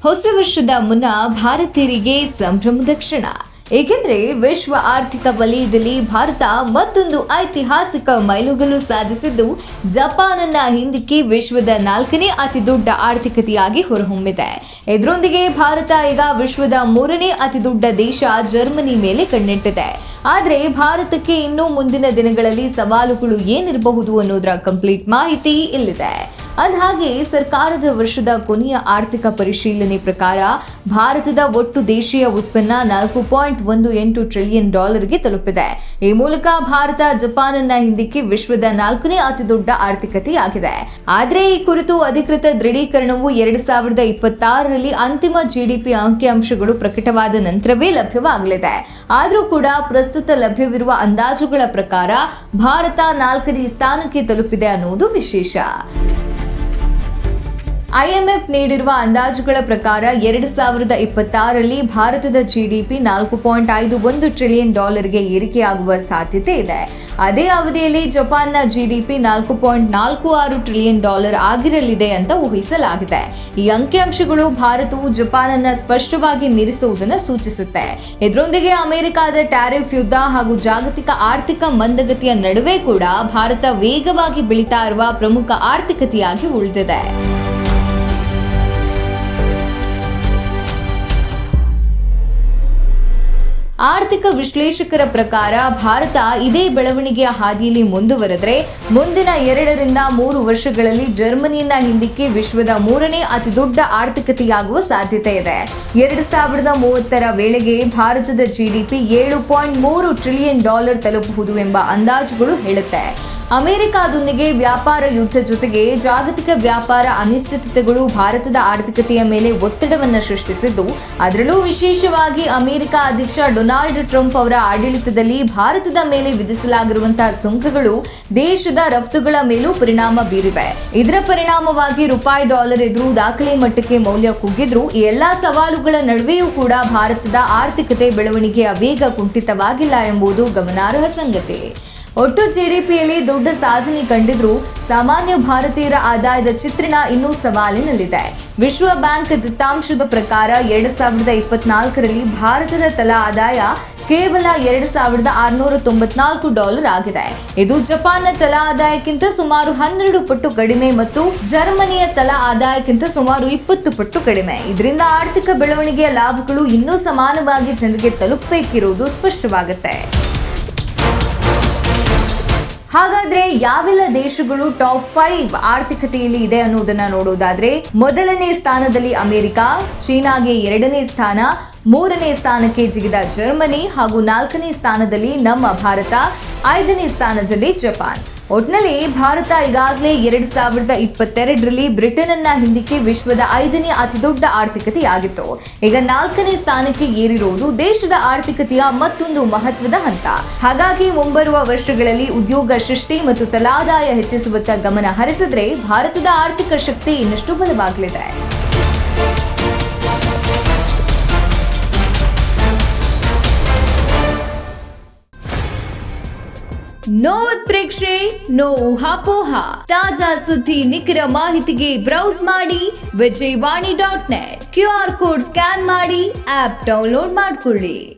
ಹೊಸ ವರ್ಷದ ಮುನ್ನ ಭಾರತೀಯರಿಗೆ ಸಂಭ್ರಮದ ಕ್ಷಣ. ಏಕೆಂದರೆ ವಿಶ್ವ ಆರ್ಥಿಕ ವಲಯದಲ್ಲಿ ಭಾರತ ಮತ್ತೊಂದು ಐತಿಹಾಸಿಕ ಮೈಲುಗಲ್ಲು ಸಾಧಿಸಿದ್ದು ಜಪಾನನ್ನ ಹಿಂದಿಕ್ಕಿ ವಿಶ್ವದ 4ನೇ ಅತಿ ದೊಡ್ಡ ಆರ್ಥಿಕತೆಯಾಗಿ ಹೊರಹೊಮ್ಮಿದೆ. ಇದರೊಂದಿಗೆ ಭಾರತ ಈಗ ವಿಶ್ವದ 3ನೇ ಅತಿ ದೊಡ್ಡ ದೇಶ ಜರ್ಮನಿ ಮೇಲೆ ಕಣ್ಣಿಟ್ಟಿದೆ. ಆದರೆ ಭಾರತಕ್ಕೆ ಇನ್ನೂ ಮುಂದಿನ ದಿನಗಳಲ್ಲಿ ಸವಾಲುಗಳು ಏನಿರಬಹುದು ಅನ್ನೋದರ ಕಂಪ್ಲೀಟ್ ಮಾಹಿತಿ ಇಲ್ಲಿದೆ. ಅಂದಹಾಗೆ ಸರ್ಕಾರದ ವರ್ಷದ ಕೊನೆಯ ಆರ್ಥಿಕ ಪರಿಶೀಲನೆ ಪ್ರಕಾರ ಭಾರತದ ಒಟ್ಟು ದೇಶೀಯ ಉತ್ಪನ್ನ $4.18 ಟ್ರಿಲಿಯನ್ ತಲುಪಿದೆ. ಈ ಮೂಲಕ ಭಾರತ ಜಪಾನನ್ನ ಹಿಂದಿಕ್ಕಿ ವಿಶ್ವದ 4ನೇ ಅತಿ ದೊಡ್ಡ ಆರ್ಥಿಕತೆಯಾಗಿದೆ. ಆದರೆ ಈ ಕುರಿತು ಅಧಿಕೃತ ದೃಢೀಕರಣವು 2026ರಲ್ಲಿ ಅಂತಿಮ ಜಿಡಿಪಿ ಅಂಕಿಅಂಶಗಳು ಪ್ರಕಟವಾದ ನಂತರವೇ ಲಭ್ಯವಾಗಲಿದೆ. ಆದರೂ ಕೂಡ ಪ್ರಸ್ತುತ ಲಭ್ಯವಿರುವ ಅಂದಾಜುಗಳ ಪ್ರಕಾರ ಭಾರತ 4ನೇ ಸ್ಥಾನಕ್ಕೆ ತಲುಪಿದೆ ಅನ್ನೋದು ವಿಶೇಷ. IMF ನೀಡಿರುವ ಅಂದಾಜುಗಳ ಪ್ರಕಾರ 2026ರಲ್ಲಿ ಭಾರತದ ಜಿಡಿಪಿ $4.51 ಟ್ರಿಲಿಯನ್ ಏರಿಕೆಯಾಗುವ ಸಾಧ್ಯತೆ ಇದೆ. ಅದೇ ಅವಧಿಯಲ್ಲಿ ಜಪಾನ್ನ ಜಿಡಿಪಿ $4.46 ಟ್ರಿಲಿಯನ್ ಆಗಿರಲಿದೆ ಅಂತ ಊಹಿಸಲಾಗಿದೆ. ಈ ಅಂಕಿಅಂಶಗಳು ಭಾರತವು ಜಪಾನನ್ನ ಸ್ಪಷ್ಟವಾಗಿ ಮೀರಿಸುವುದನ್ನು ಸೂಚಿಸುತ್ತೆ. ಇದರೊಂದಿಗೆ ಅಮೆರಿಕದ ಟ್ಯಾರಿಫ್ ಯುದ್ಧ ಹಾಗೂ ಜಾಗತಿಕ ಆರ್ಥಿಕ ಮಂದಗತಿಯ ನಡುವೆ ಕೂಡ ಭಾರತ ವೇಗವಾಗಿ ಬೆಳೀತಾ ಇರುವ ಪ್ರಮುಖ ಆರ್ಥಿಕತೆಯಾಗಿ ಉಳಿದಿದೆ. ಆರ್ಥಿಕ ವಿಶ್ಲೇಷಕರ ಪ್ರಕಾರ ಭಾರತ ಇದೇ ಬೆಳವಣಿಗೆಯ ಹಾದಿಯಲ್ಲಿ ಮುಂದುವರೆದರೆ ಮುಂದಿನ 2ರಿಂದ 3 ವರ್ಷಗಳಲ್ಲಿ ಜರ್ಮನಿಯನ್ನ ಹಿಂದಿಕ್ಕಿ ವಿಶ್ವದ 3ನೇ ಅತಿ ದೊಡ್ಡ ಆರ್ಥಿಕತೆಯಾಗುವ ಸಾಧ್ಯತೆ ಇದೆ. 2030ರ ವೇಳೆಗೆ ಭಾರತದ ಜಿಡಿಪಿ $7.3 ಟ್ರಿಲಿಯನ್ ತಲುಪಬಹುದು ಎಂಬ ಅಂದಾಜುಗಳು ಹೇಳುತ್ತೆ. ಅಮೆರಿಕದೊಂದಿಗೆ ವ್ಯಾಪಾರ ಯುದ್ಧ ಜೊತೆಗೆ ಜಾಗತಿಕ ವ್ಯಾಪಾರ ಅನಿಶ್ಚಿತತೆಗಳು ಭಾರತದ ಆರ್ಥಿಕತೆಯ ಮೇಲೆ ಒತ್ತಡವನ್ನು ಸೃಷ್ಟಿಸಿದ್ದು, ಅದರಲ್ಲೂ ವಿಶೇಷವಾಗಿ ಅಮೆರಿಕ ಅಧ್ಯಕ್ಷ ಡೊನಾಲ್ಡ್ ಟ್ರಂಪ್ ಅವರ ಆಡಳಿತದಲ್ಲಿ ಭಾರತದ ಮೇಲೆ ವಿಧಿಸಲಾಗಿರುವಂತಹ ಸುಂಕಗಳು ದೇಶದ ರಫ್ತುಗಳ ಮೇಲೂ ಪರಿಣಾಮ ಬೀರಿವೆ. ಇದರ ಪರಿಣಾಮವಾಗಿ ರೂಪಾಯಿ ಡಾಲರ್ ಎದುರು ದಾಖಲೆ ಮಟ್ಟಕ್ಕೆ ಮೌಲ್ಯ ಕುಗ್ಗಿದ್ರು ಈ ಎಲ್ಲಾ ಸವಾಲುಗಳ ನಡುವೆಯೂ ಕೂಡ ಭಾರತದ ಆರ್ಥಿಕತೆ ಬೆಳವಣಿಗೆಯ ವೇಗ ಕುಂಠಿತವಾಗಿಲ್ಲ ಎಂಬುದು ಗಮನಾರ್ಹ ಸಂಗತಿ. ಒಟ್ಟು ಜಿಡಿಪಿಯಲ್ಲಿ ದೊಡ್ಡ ಸಾಧನೆ ಕಂಡಿದ್ರೂ ಸಾಮಾನ್ಯ ಭಾರತೀಯರ ಆದಾಯದ ಚಿತ್ರಣ ಇನ್ನೂ ಸವಾಲಿನಲ್ಲಿದೆ. ವಿಶ್ವ ಬ್ಯಾಂಕ್ ದತ್ತಾಂಶದ ಪ್ರಕಾರ 2024ರಲ್ಲಿ ಭಾರತದ ತಲಾ ಆದಾಯ ಕೇವಲ $2,694 ಆಗಿದೆ. ಇದು ಜಪಾನ್ನ ತಲಾ ಆದಾಯಕ್ಕಿಂತ ಸುಮಾರು 12 ಪಟ್ಟು ಕಡಿಮೆ ಮತ್ತು ಜರ್ಮನಿಯ ತಲಾ ಆದಾಯಕ್ಕಿಂತ ಸುಮಾರು 20 ಪಟ್ಟು ಕಡಿಮೆ. ಇದರಿಂದ ಆರ್ಥಿಕ ಬೆಳವಣಿಗೆಯ ಲಾಭಗಳು ಇನ್ನೂ ಸಮಾನವಾಗಿ ಜನರಿಗೆ ತಲುಪಬೇಕಿರುವುದು ಸ್ಪಷ್ಟವಾಗುತ್ತೆ. ಹಾಗಾದ್ರೆ ಯಾವೆಲ್ಲ ದೇಶಗಳು ಟಾಪ್ 5 ಆರ್ಥಿಕತೆಯಲ್ಲಿ ಇದೆ ಅನ್ನೋದನ್ನ ನೋಡೋದಾದ್ರೆ, ಮೊದಲನೇ ಸ್ಥಾನದಲ್ಲಿ ಅಮೆರಿಕ, ಚೀನಾಗೆ 2ನೇ ಸ್ಥಾನ, 3ನೇ ಸ್ಥಾನಕ್ಕೆ ಜಿಗಿದ ಜರ್ಮನಿ ಹಾಗೂ 4ನೇ ಸ್ಥಾನದಲ್ಲಿ ನಮ್ಮ ಭಾರತ, 5ನೇ ಸ್ಥಾನದಲ್ಲಿ ಜಪಾನ್. ಒಟ್ನಲ್ಲಿ ಭಾರತ ಈಗಾಗಲೇ 2022ರಲ್ಲಿ ಬ್ರಿಟನ್ ಅನ್ನ ಹಿಂದಿಕ್ಕಿ ವಿಶ್ವದ 5ನೇ ಅತಿ ದೊಡ್ಡ ಆರ್ಥಿಕತೆಯಾಗಿತ್ತು. ಈಗ 4ನೇ ಸ್ಥಾನಕ್ಕೆ ಏರಿರುವುದು ದೇಶದ ಆರ್ಥಿಕತೆಯ ಮತ್ತೊಂದು ಮಹತ್ವದ ಹಂತ. ಹಾಗಾಗಿ ಮುಂಬರುವ ವರ್ಷಗಳಲ್ಲಿ ಉದ್ಯೋಗ ಸೃಷ್ಟಿ ಮತ್ತು ತಲಾದಾಯ ಹೆಚ್ಚಿಸುವತ್ತ ಗಮನ ಹರಿಸಿದ್ರೆ ಭಾರತದ ಆರ್ಥಿಕ ಶಕ್ತಿ ಇನ್ನಷ್ಟು ಬಲವಾಗಲಿದೆ. ನೋ ಉತ್ಪ್ರೇಕ್ಷೆ, ನೋ ಊಹಾಪೋಹ. ತಾಜಾ ಸುದ್ದಿ ನಿಖರ ಮಾಹಿತಿಗೆ ಬ್ರೌಸ್ ಮಾಡಿ vijayvani.net. QR ಕೋಡ್ ಸ್ಕ್ಯಾನ್ ಮಾಡಿ ಆಪ್ ಡೌನ್ಲೋಡ್ ಮಾಡಿಕೊಳ್ಳಿ.